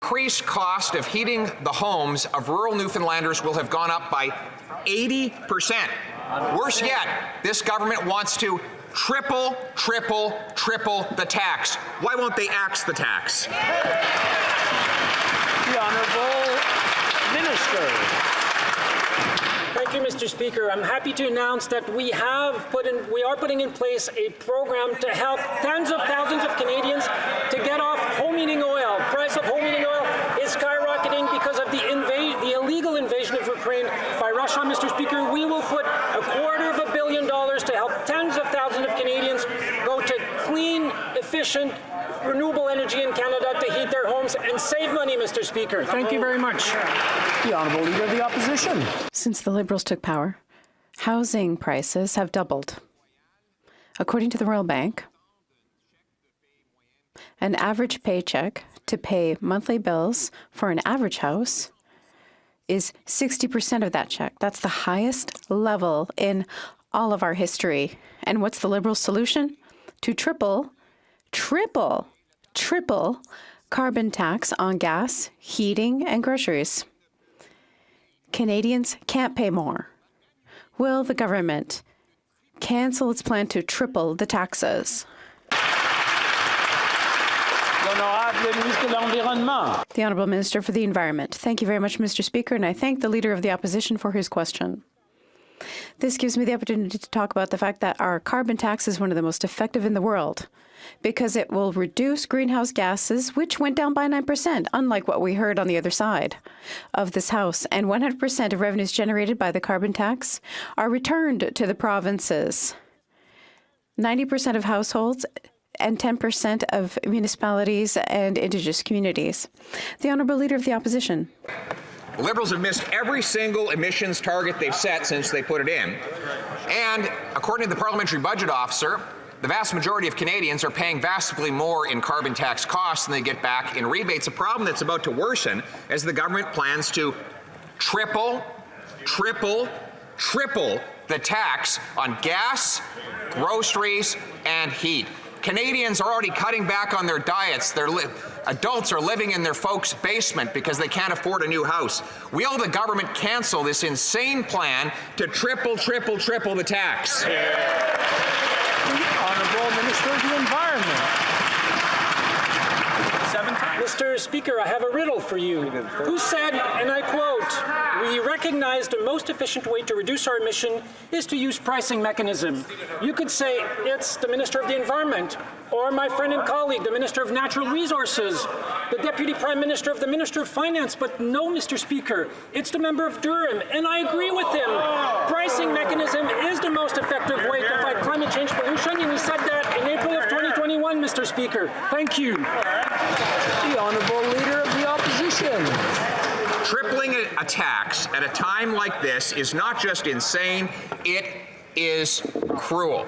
increased cost of heating the homes of rural Newfoundlanders will have gone up by 80%. Worse yet, this government wants to triple the tax. Why won't they axe the tax? The Honourable Minister. Thank you, Mr. Speaker. I'm happy to announce that we are putting in place a program to help tens of thousands of Canadians to get off home heating oil. Price of home heating oil is skyrocketing because of the illegal invasion of Ukraine by Russia. Mr. Speaker, we will put $250 million to help tens of thousands of Canadians go to clean, efficient, renewable energy in Canada to heat their homes and save money, Mr. Speaker. Thank you very much. The Honourable Leader of the Opposition. Since the Liberals took power, housing prices have doubled. According to the Royal Bank, an average paycheck to pay monthly bills for an average house is 60% of that check. That's the highest level in all of our history. And what's the Liberals' solution? To triple carbon tax on gas, heating, and groceries. Canadians can't pay more. Will the government cancel its plan to triple the taxes? The Honourable Minister for the Environment. Thank you very much, Mr. Speaker, and I thank the Leader of the Opposition for his question. This gives me the opportunity to talk about the fact that our carbon tax is one of the most effective in the world because it will reduce greenhouse gases, which went down by 9%, unlike what we heard on the other side of this House. And 100% of revenues generated by the carbon tax are returned to the provinces. 90% of households and 10% of municipalities and Indigenous communities. The Honourable Leader of the Opposition. Liberals have missed every single emissions target they've set since they put it in. And according to the Parliamentary Budget Officer, the vast majority of Canadians are paying vastly more in carbon tax costs than they get back in rebates, a problem that's about to worsen as the government plans to triple the tax on gas, groceries, and heat. Canadians are already cutting back on their diets. Adults are living in their folks' basement because they can't afford a new house. Will the government cancel this insane plan to triple the tax? The Honourable Minister of the Environment. Mr. Speaker, I have a riddle for you. Who said, and I quote, "We recognize the most efficient way to reduce our emission is to use pricing mechanism." You could say it's the Minister of the Environment, or my friend and colleague, the Minister of Natural Resources, the Deputy Prime Minister of the Minister of Finance, but no, Mr. Speaker, it's the member of Durham, and I agree with him. Pricing mechanism is the most effective way to fight climate change pollution, and he said that in April of 2021, Mr. Speaker. Thank you. The Honourable Leader of the Opposition. Tripling a tax at a time like this is not just insane, it is cruel.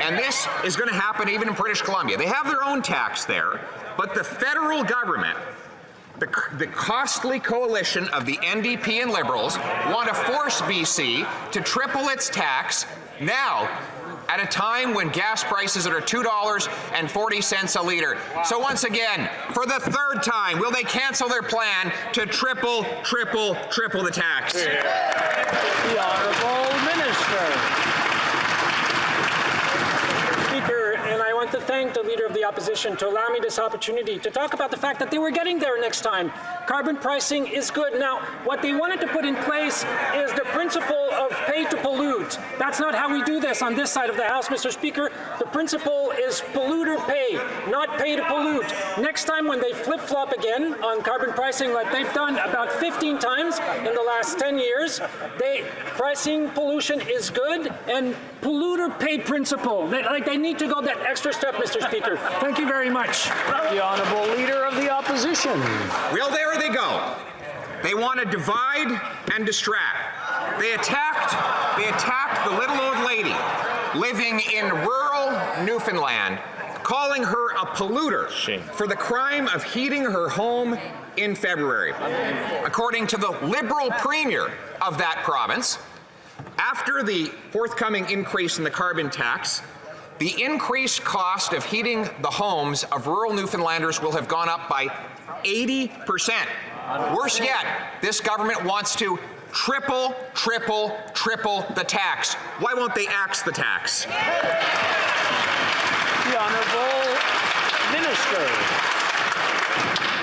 And this is going to happen even in British Columbia. They have their own tax there, but the federal government, the costly coalition of the NDP and Liberals, want to force BC to triple its tax now, at a time when gas prices are $2.40 a litre. So once again, for the third time, will they cancel their plan to triple the tax? The Honourable Minister. Speaker, and I want to thank the Leader of the Opposition to allow me this opportunity to talk about the fact that they were getting there next time. Carbon pricing is good. Now, what they wanted to put in place is the principle of pay to pollute. That's not how we do this on this side of the House, Mr. Speaker. The principle is polluter pay, not pay to pollute. Next time when they flip-flop again on carbon pricing like they've done about 15 times in the last 10 years, pricing pollution is good and polluter pay principle. They need to go that extra step, Mr. Speaker. Thank you very much. The Honourable Leader of the Opposition. Well, there they go. They want to divide and distract. They attacked the little old lady living in rural Newfoundland, calling her a polluter for the crime of heating her home in February. According to the Liberal Premier of that province, after the forthcoming increase in the carbon tax, the increased cost of heating the homes of rural Newfoundlanders will have gone up by 80%. Worse yet, this government wants to triple the tax. Why won't they axe the tax? The Honourable Minister.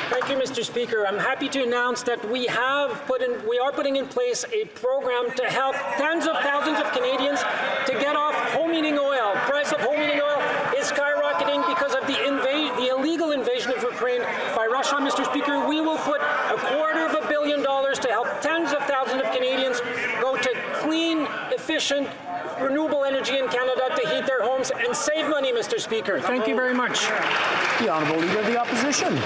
Thank you, Mr. Speaker. I'm happy to announce that we are putting in place a program to help tens of thousands of Canadians to get off home heating oil. Price of home heating oil is skyrocketing because of the illegal invasion of Ukraine by Russia. Mr. Speaker, we will put $250 million to help tens of thousands of Canadians go to clean, efficient, renewable energy in Canada to heat their homes and save money, Mr. Speaker. Thank you very much. The Honourable Leader of the Opposition.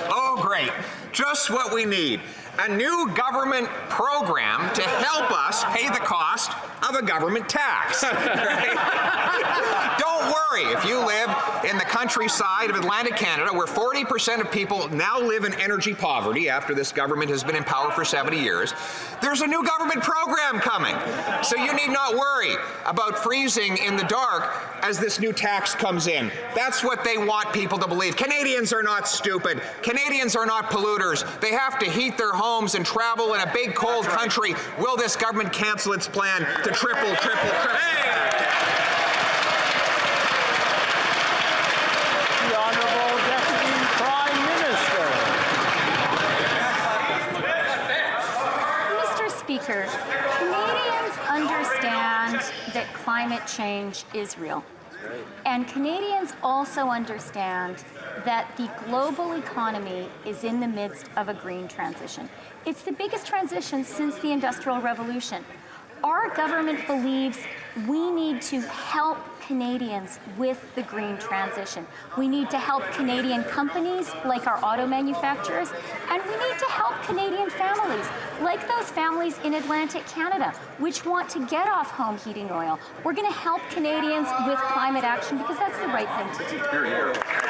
Oh, great. Just what we need. A new government program to help us pay the cost of a government tax. Right? Don't worry if you live in the countryside of Atlantic Canada, where 40% of people now live in energy poverty after this government has been in power for 70 years. There's a new government program coming. So you need not worry about freezing in the dark as this new tax comes in. That's what they want people to believe. Canadians are not stupid. Canadians are not polluters. They have to heat their homes and travel in a big cold country. Will this government cancel its plan to triple? The Honourable Deputy Prime Minister. Mr. Speaker, Canadians understand that climate change is real. And Canadians also understand that the global economy is in the midst of a green transition. It's the biggest transition since the Industrial Revolution. Our government believes we need to help Canadians with the green transition. We need to help Canadian companies like our auto manufacturers, and we need to help Canadian families like those families in Atlantic Canada which want to get off home heating oil. We're going to help Canadians with climate action because that's the right thing to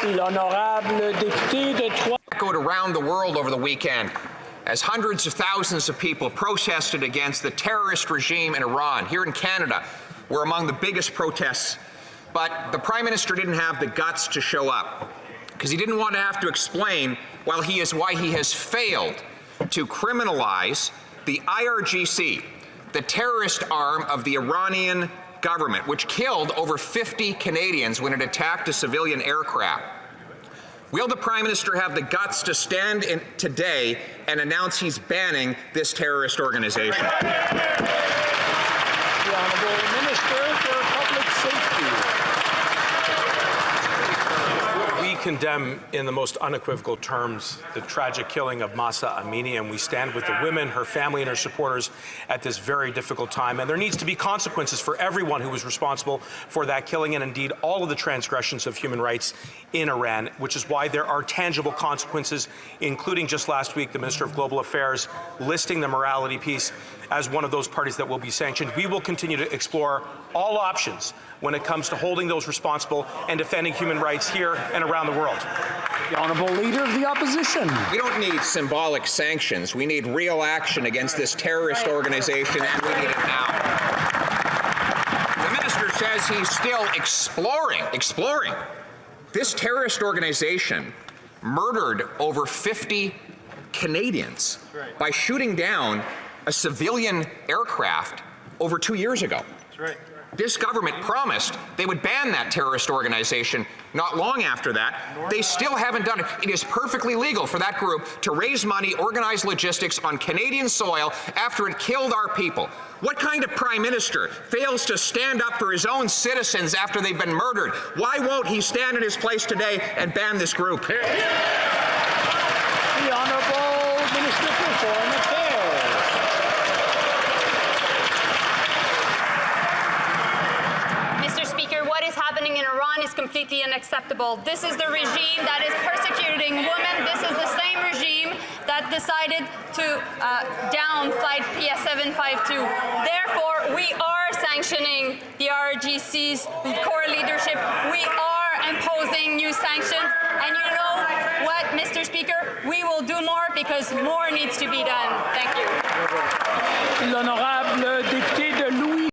do. L'honorable député de Trois. Echoed around the world over the weekend as hundreds of thousands of people protested against the terrorist regime in Iran. Here in Canada, we're among the biggest protests, but the Prime Minister didn't have the guts to show up because he didn't want to have to explain why he has failed to criminalize the IRGC, the terrorist arm of the Iranian government, which killed over 50 Canadians when it attacked a civilian aircraft. Will the Prime Minister have the guts to stand in today and announce he's banning this terrorist organization? The Honourable Minister for Public Safety. We condemn in the most unequivocal terms the tragic killing of Mahsa Amini, and we stand with the women, her family, and her supporters at this very difficult time. And there needs to be consequences for everyone who was responsible for that killing and indeed all of the transgressions of human rights in Iran, which is why there are tangible consequences, including just last week the Minister of Global Affairs listing the morality piece as one of those parties that will be sanctioned. We will continue to explore all options when it comes to holding those responsible and defending human rights here and around the world. The Honourable Leader of the Opposition. We don't need symbolic sanctions. We need real action against this terrorist organization, and we need it now. The minister says he's still exploring. This terrorist organization murdered over 50 Canadians by shooting down a civilian aircraft over 2 years ago. That's right. This government promised they would ban that terrorist organization not long after that. They still haven't done it. It is perfectly legal for that group to raise money, organize logistics on Canadian soil after it killed our people. What kind of Prime Minister fails to stand up for his own citizens after they've been murdered? Why won't he stand in his place today and ban this group? The Honourable Minister for Foreign Affairs. What is happening in Iran is completely unacceptable. This is the regime that is persecuting women. This is the same regime that decided to down flight PS752. Therefore, we are sanctioning the RGC's core leadership. We are imposing new sanctions. And you know what, Mr. Speaker? We will do more because more needs to be done. Thank you. L'honorable député